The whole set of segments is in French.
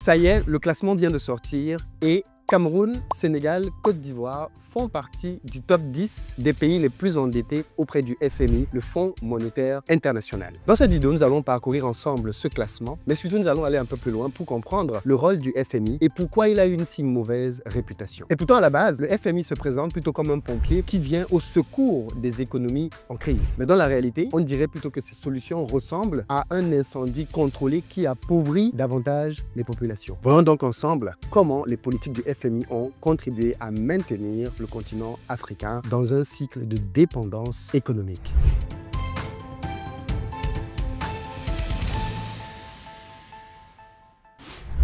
Ça y est, le classement vient de sortir et Cameroun, Sénégal, Côte d'Ivoire font partie du top 10 des pays les plus endettés auprès du FMI, le Fonds monétaire international. Dans cette vidéo, nous allons parcourir ensemble ce classement, mais surtout nous allons aller un peu plus loin pour comprendre le rôle du FMI et pourquoi il a une si mauvaise réputation. Et pourtant, à la base, le FMI se présente plutôt comme un pompier qui vient au secours des économies en crise. Mais dans la réalité, on dirait plutôt que ces solutions ressemblent à un incendie contrôlé qui appauvrit davantage les populations. Voyons donc ensemble comment les politiques du FMI ont contribué à maintenir le continent africain dans un cycle de dépendance économique.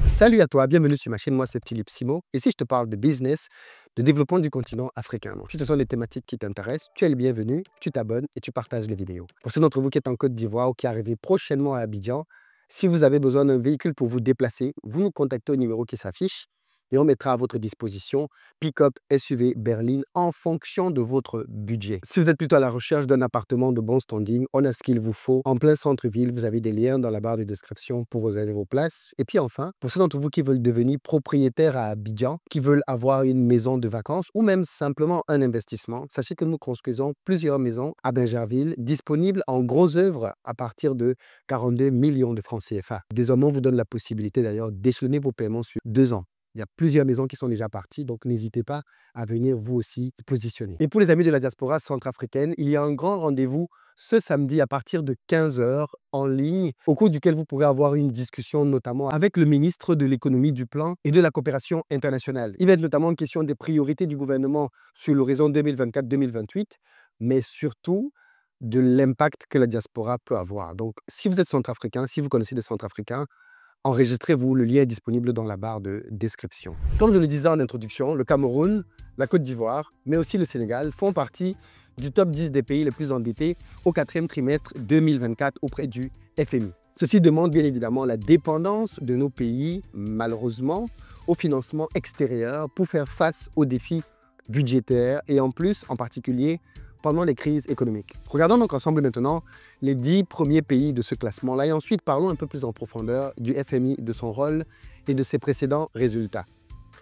Salut à toi, bienvenue sur ma chaîne, moi c'est Philippe Simo. Ici je te parle de business, de développement du continent africain. Donc si ce sont des thématiques qui t'intéressent, tu es le bienvenu, tu t'abonnes et tu partages les vidéos. Pour ceux d'entre vous qui êtes en Côte d'Ivoire ou qui arrivez prochainement à Abidjan, si vous avez besoin d'un véhicule pour vous déplacer, vous nous contactez au numéro qui s'affiche et on mettra à votre disposition pick-up, SUV, berline en fonction de votre budget. Si vous êtes plutôt à la recherche d'un appartement de bon standing, on a ce qu'il vous faut. En plein centre-ville, vous avez des liens dans la barre de description pour réserver vos places. Et puis enfin, pour ceux d'entre vous qui veulent devenir propriétaires à Abidjan, qui veulent avoir une maison de vacances ou même simplement un investissement, sachez que nous construisons plusieurs maisons à Bingerville, disponibles en gros œuvre à partir de 42 millions de francs CFA. Désormais, on vous donne la possibilité d'ailleurs d'échelonner vos paiements sur 2 ans. Il y a plusieurs maisons qui sont déjà parties, donc n'hésitez pas à venir vous aussi positionner. Et pour les amis de la diaspora centrafricaine, il y a un grand rendez-vous ce samedi à partir de 15 h en ligne, au cours duquel vous pourrez avoir une discussion notamment avec le ministre de l'économie, du plan et de la coopération internationale. Il va être notamment une question des priorités du gouvernement sur l'horizon 2024-2028, mais surtout de l'impact que la diaspora peut avoir. Donc si vous êtes centrafricain, si vous connaissez des centrafricains, enregistrez-vous, le lien est disponible dans la barre de description. Comme je le disais en introduction, le Cameroun, la Côte d'Ivoire, mais aussi le Sénégal font partie du top 10 des pays les plus endettés au 4e trimestre 2024 auprès du FMI. Ceci demande bien évidemment la dépendance de nos pays, malheureusement, au financement extérieur pour faire face aux défis budgétaires et en plus, en particulier, pendant les crises économiques. Regardons donc ensemble maintenant les 10 premiers pays de ce classement-là et ensuite parlons un peu plus en profondeur du FMI, de son rôle et de ses précédents résultats.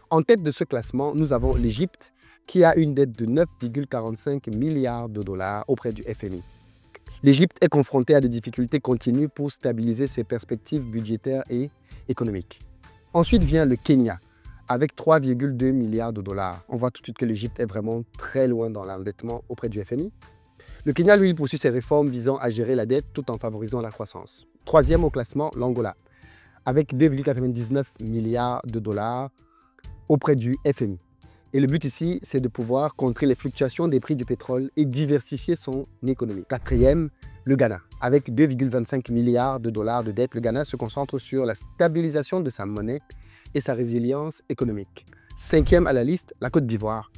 En tête de ce classement, nous avons l'Égypte qui a une dette de 9,45 milliards de dollars auprès du FMI. L'Égypte est confrontée à des difficultés continues pour stabiliser ses perspectives budgétaires et économiques. Ensuite vient le Kenya, avec 3,2 milliards de dollars. On voit tout de suite que l'Égypte est vraiment très loin dans l'endettement auprès du FMI. Le Kenya, lui, poursuit ses réformes visant à gérer la dette tout en favorisant la croissance. Troisième au classement, l'Angola, avec 2,99 milliards de dollars auprès du FMI. Et le but ici, c'est de pouvoir contrer les fluctuations des prix du pétrole et diversifier son économie. Quatrième, le Ghana. Avec 2,25 milliards de dollars de dette, le Ghana se concentre sur la stabilisation de sa monnaie et sa résilience économique. Cinquième à la liste, la Côte d'Ivoire,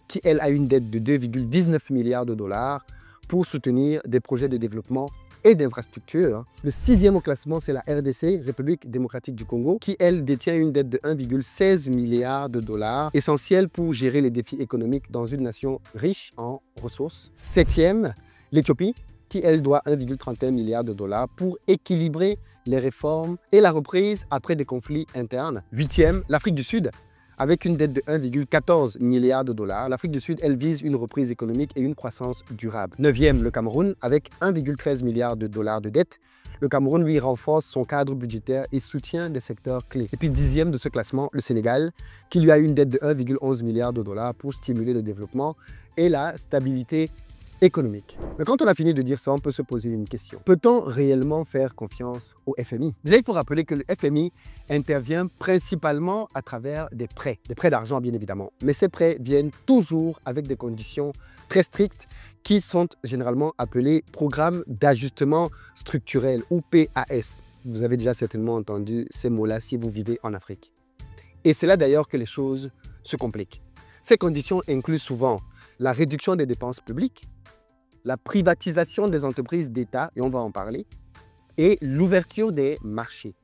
qui elle a une dette de 2,19 milliards de dollars pour soutenir des projets de développement et d'infrastructures. Le sixième au classement, c'est la RDC, République démocratique du Congo, qui elle détient une dette de 1,16 milliard de dollars, essentielle pour gérer les défis économiques dans une nation riche en ressources. Septième, l'Éthiopie, qui elle doit 1,31 milliard de dollars pour équilibrer les réformes et la reprise après des conflits internes. Huitième, l'Afrique du Sud, avec une dette de 1,14 milliard de dollars. L'Afrique du Sud, elle vise une reprise économique et une croissance durable. Neuvième, le Cameroun, avec 1,13 milliard de dollars de dette. Le Cameroun, lui, renforce son cadre budgétaire et soutient des secteurs clés. Et puis dixième de ce classement, le Sénégal, qui lui a une dette de 1,11 milliard de dollars pour stimuler le développement et la stabilité économique. Mais quand on a fini de dire ça, on peut se poser une question. Peut-on réellement faire confiance au FMI? Déjà, il faut rappeler que le FMI intervient principalement à travers des prêts d'argent bien évidemment. Mais ces prêts viennent toujours avec des conditions très strictes qui sont généralement appelés programmes d'ajustement structurel ou PAS. Vous avez déjà certainement entendu ces mots-là si vous vivez en Afrique. Et c'est là d'ailleurs que les choses se compliquent. Ces conditions incluent souvent la réduction des dépenses publiques, la privatisation des entreprises d'État, et on va en parler, et l'ouverture des marchés.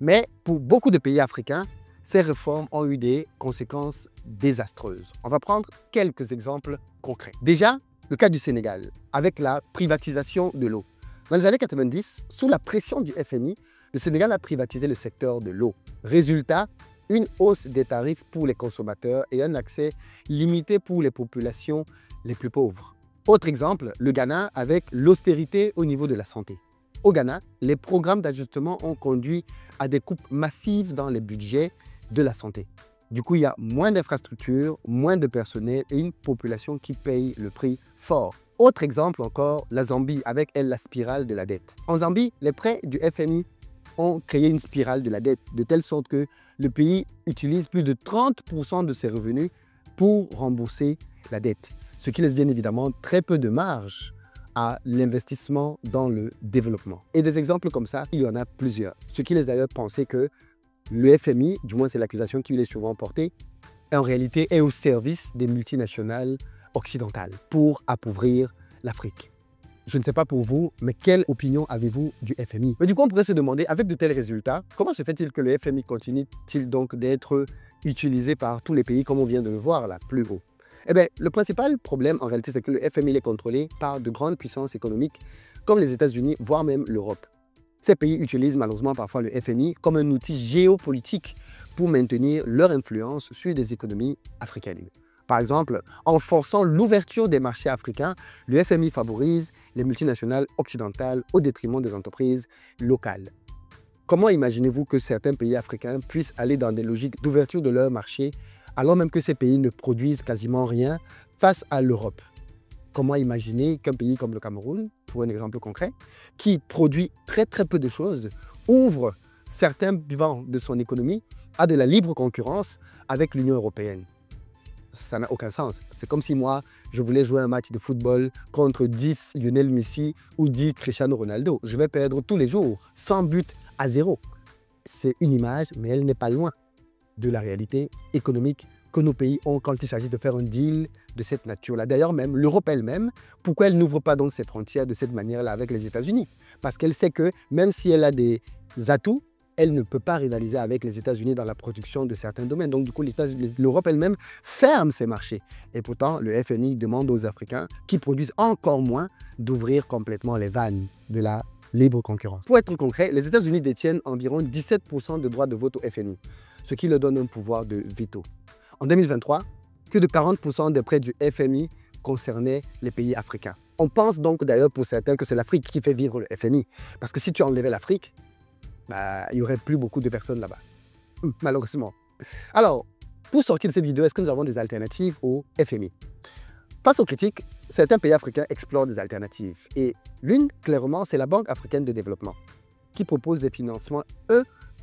Mais pour beaucoup de pays africains, ces réformes ont eu des conséquences désastreuses. On va prendre quelques exemples concrets. Déjà, le cas du Sénégal, avec la privatisation de l'eau. Dans les années 90, sous la pression du FMI, Le Sénégal a privatisé le secteur de l'eau. Résultat, une hausse des tarifs pour les consommateurs et un accès limité pour les populations les plus pauvres. Autre exemple, le Ghana avec l'austérité au niveau de la santé. Au Ghana, les programmes d'ajustement ont conduit à des coupes massives dans les budgets de la santé. Du coup, il y a moins d'infrastructures, moins de personnel et une population qui paye le prix fort. Autre exemple encore, la Zambie avec elle la spirale de la dette. En Zambie, les prêts du FMI ont créé une spirale de la dette, de telle sorte que le pays utilise plus de 30% de ses revenus pour rembourser la dette, ce qui laisse bien évidemment très peu de marge à l'investissement dans le développement. Et des exemples comme ça, il y en a plusieurs, ce qui laisse d'ailleurs penser que le FMI, du moins c'est l'accusation qui lui est souvent portée, en réalité est au service des multinationales occidentales pour appauvrir l'Afrique. Je ne sais pas pour vous, mais quelle opinion avez-vous du FMI? Mais du coup, on pourrait se demander, avec de tels résultats, comment se fait-il que le FMI continue-t-il donc d'être utilisé par tous les pays, comme on vient de le voir là, plus haut? Eh bien, le principal problème, en réalité, c'est que le FMI est contrôlé par de grandes puissances économiques, comme les États-Unis, voire même l'Europe. Ces pays utilisent malheureusement parfois le FMI comme un outil géopolitique pour maintenir leur influence sur des économies africaines. Par exemple, en forçant l'ouverture des marchés africains, le FMI favorise les multinationales occidentales au détriment des entreprises locales. Comment imaginez-vous que certains pays africains puissent aller dans des logiques d'ouverture de leur marché alors même que ces pays ne produisent quasiment rien face à l'Europe? Comment imaginer qu'un pays comme le Cameroun, pour un exemple concret, qui produit très peu de choses, ouvre certains pans de son économie à de la libre concurrence avec l'Union européenne? Ça n'a aucun sens. C'est comme si moi, je voulais jouer un match de football contre 10 Lionel Messi ou 10 Cristiano Ronaldo. Je vais perdre tous les jours, 100 buts à 0. C'est une image, mais elle n'est pas loin de la réalité économique que nos pays ont quand il s'agit de faire un deal de cette nature-là. D'ailleurs, même l'Europe elle-même, pourquoi elle n'ouvre pas donc ses frontières de cette manière-là avec les États-Unis? Parce qu'elle sait que même si elle a des atouts, elle ne peut pas rivaliser avec les États-Unis dans la production de certains domaines. Donc, du coup, l'Europe elle-même ferme ses marchés. Et pourtant, le FMI demande aux Africains, qui produisent encore moins, d'ouvrir complètement les vannes de la libre concurrence. Pour être concret, les États-Unis détiennent environ 17% de droits de vote au FMI, ce qui leur donne un pouvoir de veto. En 2023, plus de 40% des prêts du FMI concernaient les pays africains. On pense donc d'ailleurs pour certains que c'est l'Afrique qui fait vivre le FMI. Parce que si tu enlevais l'Afrique, il n'y aurait plus beaucoup de personnes là-bas, malheureusement. Alors, pour sortir de cette vidéo, est-ce que nous avons des alternatives au FMI? Face aux critiques, certains pays africains explorent des alternatives. Et l'une, clairement, c'est la Banque africaine de développement, qui propose des financements,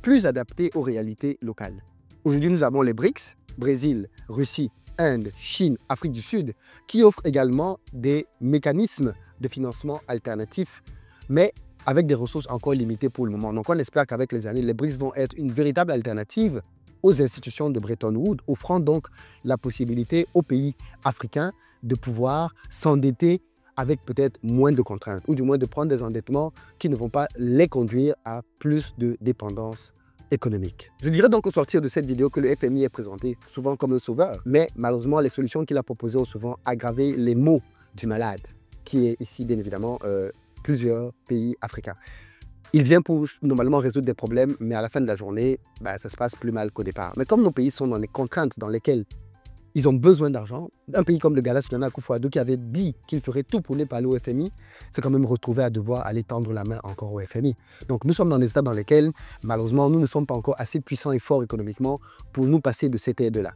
plus adaptés aux réalités locales. Aujourd'hui, nous avons les BRICS, Brésil, Russie, Inde, Chine, Afrique du Sud, qui offrent également des mécanismes de financement alternatifs, mais avec des ressources encore limitées pour le moment. Donc on espère qu'avec les années, les BRICS vont être une véritable alternative aux institutions de Bretton Woods, offrant donc la possibilité aux pays africains de pouvoir s'endetter avec peut-être moins de contraintes, ou du moins de prendre des endettements qui ne vont pas les conduire à plus de dépendance économique. Je dirais donc au sortir de cette vidéo que le FMI est présenté souvent comme un sauveur, mais malheureusement les solutions qu'il a proposées ont souvent aggravé les maux du malade, qui est ici bien évidemment plusieurs pays africains. Il vient pour normalement résoudre des problèmes, mais à la fin de la journée, ça se passe plus mal qu'au départ. Mais comme nos pays sont dans les contraintes dans lesquelles ils ont besoin d'argent, un pays comme le Ghana, Nana Akufo-Addo, qui avait dit qu'il ferait tout pour ne pas aller au FMI, s'est quand même retrouvé à devoir aller tendre la main encore au FMI. Donc nous sommes dans des états dans lesquels, malheureusement, nous ne sommes pas encore assez puissants et forts économiquement pour nous passer de cette aide-là.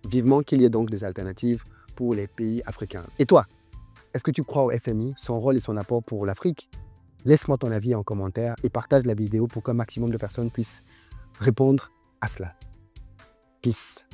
Vivement qu'il y ait donc des alternatives pour les pays africains. Et toi, est-ce que tu crois au FMI, son rôle et son apport pour l'Afrique? Laisse-moi ton avis en commentaire et partage la vidéo pour qu'un maximum de personnes puissent répondre à cela. Peace.